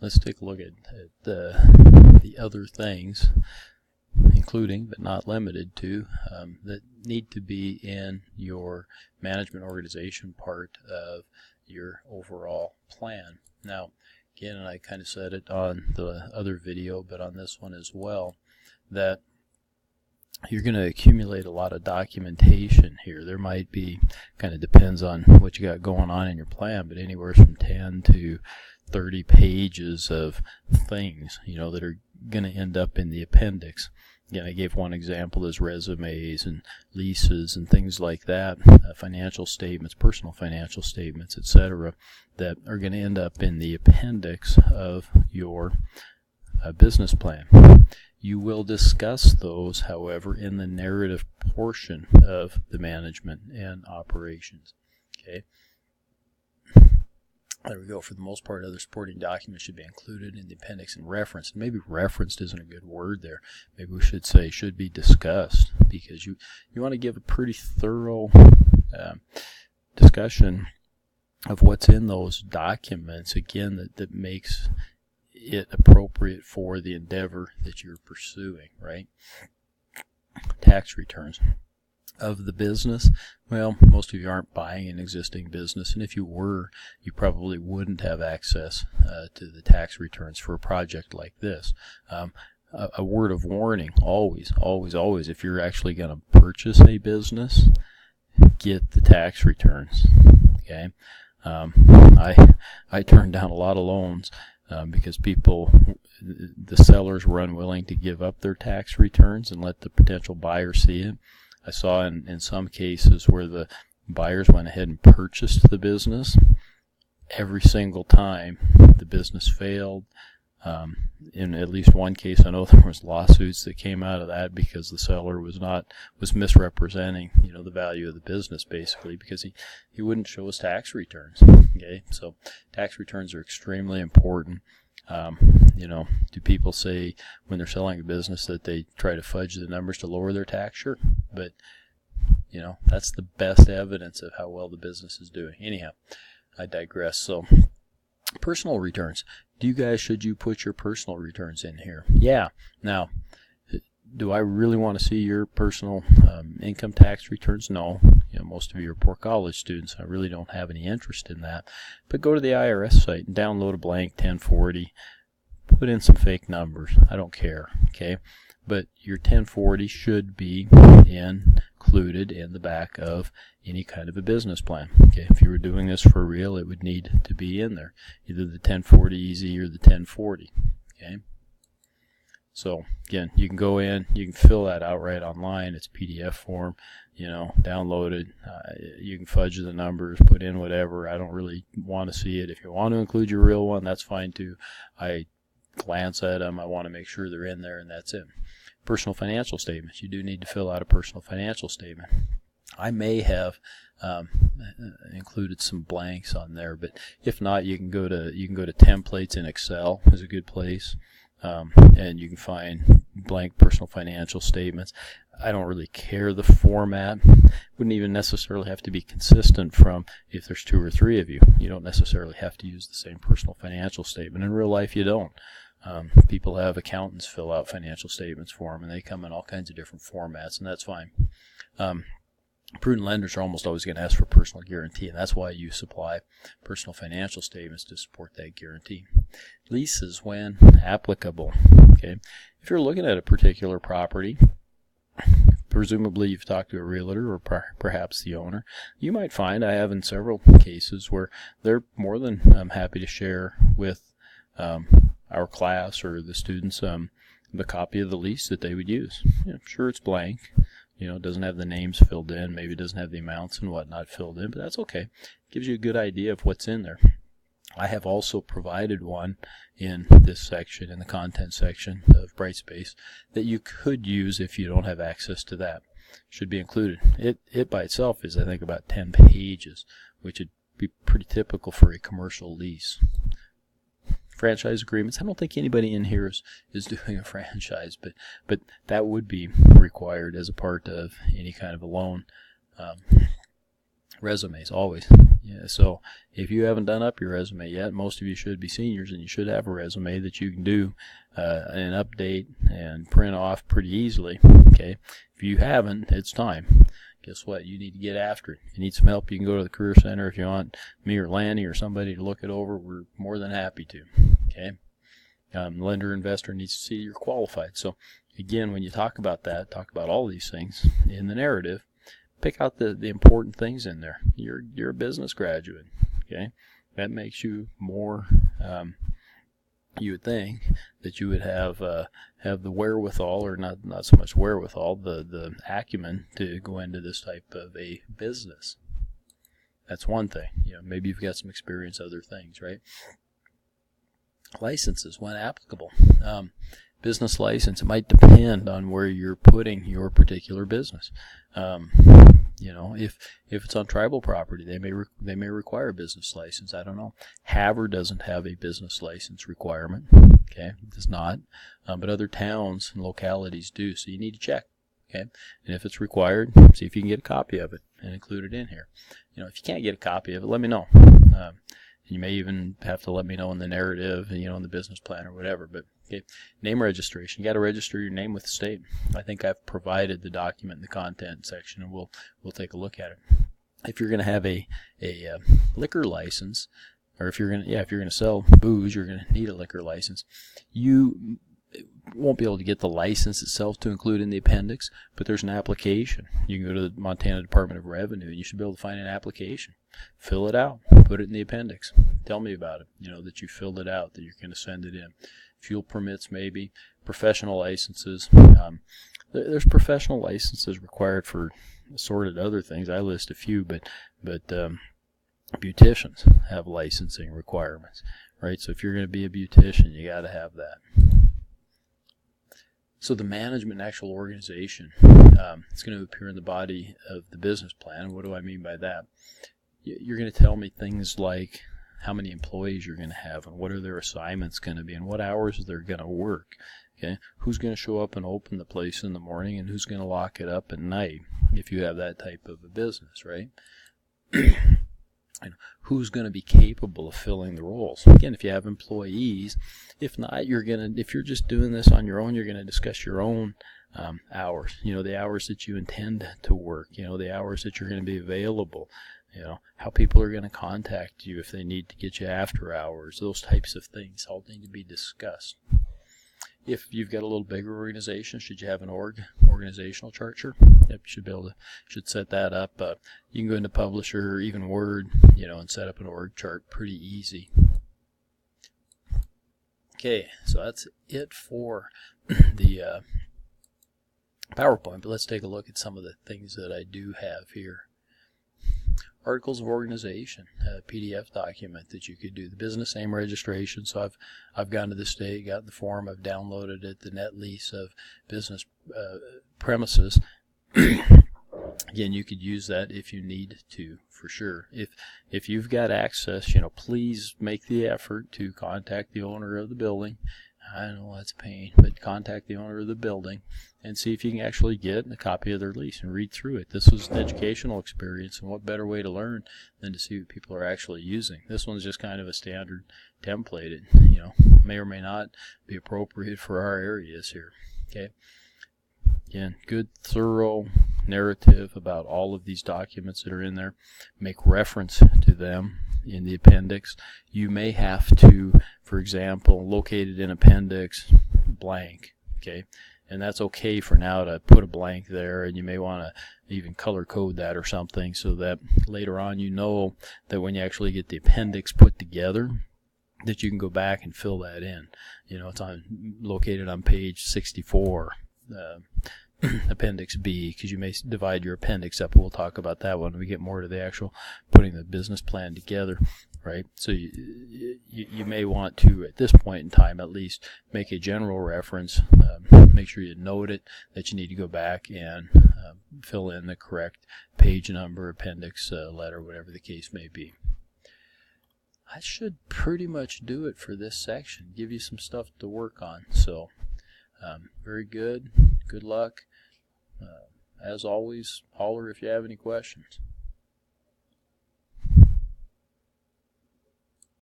let's take a look at the other things, including but not limited to, that need to be in your management organization part of your overall plan. Now, again, and I kind of said it on the other video, but on this one as well, that you're going to accumulate a lot of documentation here. There might be, kind of depends on what you got going on in your plan, but anywhere from 10 to 30 pages of things, that are going to end up in the appendix. Again, I gave one example as resumes and leases and things like that, financial statements, personal financial statements, etc., that are going to end up in the appendix of your business plan. You will discuss those, however, in the narrative portion of the management and operations. Okay. There we go. For the most part, other supporting documents should be included in the appendix and referenced. Maybe referenced isn't a good word there. Maybe we should say should be discussed, because you want to give a pretty thorough discussion of what's in those documents, again, that makes it appropriate for the endeavor that you're pursuing, right? Tax returns of the business. Well, most of you aren't buying an existing business, and if you were, you probably wouldn't have access to the tax returns for a project like this. A word of warning, always, if you're actually going to purchase a business, get the tax returns. Okay, I turned down a lot of loans because the sellers were unwilling to give up their tax returns and let the potential buyer see it. I saw in some cases where the buyers went ahead and purchased the business. Every single time the business failed. In at least one case, I know there was lawsuits that came out of that because the seller was misrepresenting, the value of the business, basically, because he wouldn't show his tax returns. Okay, so tax returns are extremely important. Do people say when they're selling a business that they try to fudge the numbers to lower their tax? Sure, but that's the best evidence of how well the business is doing. Anyhow, I digress. So, personal returns. Should you put your personal returns in here? Yeah. Now, do I really want to see your personal income tax returns? No. Most of you are poor college students. I really don't have any interest in that. But go to the IRS site and download a blank 1040. Put in some fake numbers. I don't care. Okay. But your 1040 should be included in the back of any kind of a business plan. Okay, if you were doing this for real, it would need to be in there, either the 1040 Easy or the 1040. Okay, so again, you can go in, you can fill that out right online. It's PDF form, download it. You can fudge the numbers, put in whatever. I don't really want to see it. If you want to include your real one, that's fine too. I glance at them. I want to make sure they're in there, and that's it. Personal financial statements. You do need to fill out a personal financial statement. I may have included some blanks on there, but if not, you can go to templates in Excel is a good place, and you can find blank personal financial statements. I don't really care the format. Wouldn't even necessarily have to be consistent from if there's 2 or 3 of you. You don't necessarily have to use the same personal financial statement. In real life, you don't. People have accountants fill out financial statements for them, and they come in all kinds of different formats, and that's fine. Prudent lenders are almost always going to ask for personal guarantee, and that's why you supply personal financial statements to support that guarantee. Leases when applicable. Okay, if you're looking at a particular property, presumably you've talked to a realtor or perhaps the owner, you might find, I have in several cases, where they're more than happy to share with our class or the students the copy of the lease that they would use. Sure, it's blank. It doesn't have the names filled in. Maybe it doesn't have the amounts and whatnot filled in, but that's okay. It gives you a good idea of what's in there. I have also provided one in this section, in the content section of Brightspace, that you could use if you don't have access to that. Should be included. It by itself is, I think, about 10 pages, which would be pretty typical for a commercial lease. Franchise agreements. I don't think anybody in here is doing a franchise, but that would be required as a part of any kind of a loan. Resumes, always. Yeah, so if you haven't done up your resume yet, most of you should be seniors, and you should have a resume that you can do and update and print off pretty easily. Okay, if you haven't, it's time. Guess what? You need to get after it. If you need some help, you can go to the Career Center. If you want me or Lanny or somebody to look it over, we're more than happy to. Okay, lender investor needs to see you're qualified. So again, when you talk about that, talk about all these things in the narrative. Pick out the important things in there. You're a business graduate, okay? That makes you more. You would think that you would have the wherewithal, or not so much wherewithal, the acumen to go into this type of a business. That's one thing. Maybe you've got some experience, other things, right? Licenses, when applicable. Business license, it might depend on where you're putting your particular business. If it's on tribal property, they may require a business license. I don't know. Havre doesn't have a business license requirement. Okay, it does not. But other towns and localities do. So you need to check. Okay, and if it's required, see if you can get a copy of it and include it in here. If you can't get a copy of it, let me know. You may even have to let me know in the narrative, in the business plan or whatever. But okay, name registration. You got to register your name with the state. I think I've provided the document in the content section, and we'll take a look at it. If you're going to have a liquor license, or if you're going to sell booze, you're going to need a liquor license. You won't be able to get the license itself to include in the appendix, but there's an application. You can go to the Montana Department of Revenue, and you should be able to find an application. Fill it out. Put it in the appendix. Tell me about it, that you filled it out, that you're going to send it in. Fuel permits, maybe. Professional licenses. There's professional licenses required for assorted other things. I list a few, but beauticians have licensing requirements, right? So if you're going to be a beautician, you got to have that. So the management and actual organization, it's going to appear in the body of the business plan. What do I mean by that? You're going to tell me things like how many employees you're going to have, and what are their assignments going to be, and what hours they're going to work. Okay, who's going to show up and open the place in the morning, and who's going to lock it up at night if you have that type of a business, right? And who's going to be capable of filling the roles? Again, if you have employees, if not, if you're just doing this on your own, you're going to discuss your own hours. The hours that you intend to work. The hours that you're going to be available. How people are going to contact you if they need to get you after hours. Those types of things all need to be discussed. If you've got a little bigger organization, should you have an organizational chart? Sure. Yep, you should set that up. You can go into Publisher or even Word, and set up an org chart pretty easy. Okay, so that's it for the PowerPoint, but let's take a look at some of the things that I do have here. Articles of organization, a PDF document that you could do. The business name registration. So I've gone to the state, got the form, I've downloaded it, the net lease of business premises. Again, you could use that if you need to, for sure. If you've got access, please make the effort to contact the owner of the building. I know that's a pain, but contact the owner of the building and see if you can actually get a copy of their lease and read through it. This was an educational experience, and what better way to learn than to see what people are actually using. This one's just kind of a standard template. It may or may not be appropriate for our areas here. Okay. Again, good, thorough narrative about all of these documents that are in there. Make reference to them in the appendix. You may have to, for example, locate it in appendix blank, okay? And that's okay for now to put a blank there, and you may want to even color code that or something so that later on that when you actually get the appendix put together, that you can go back and fill that in. It's located on page 64. Appendix B, because you may divide your appendix up, and we'll talk about that when we get more to the actual putting the business plan together, right? So you may want to, at this point in time at least, make a general reference, make sure you note it, that you need to go back and fill in the correct page number, appendix, letter, whatever the case may be. I should pretty much do it for this section, give you some stuff to work on. So very good. Good luck. As always, holler if you have any questions.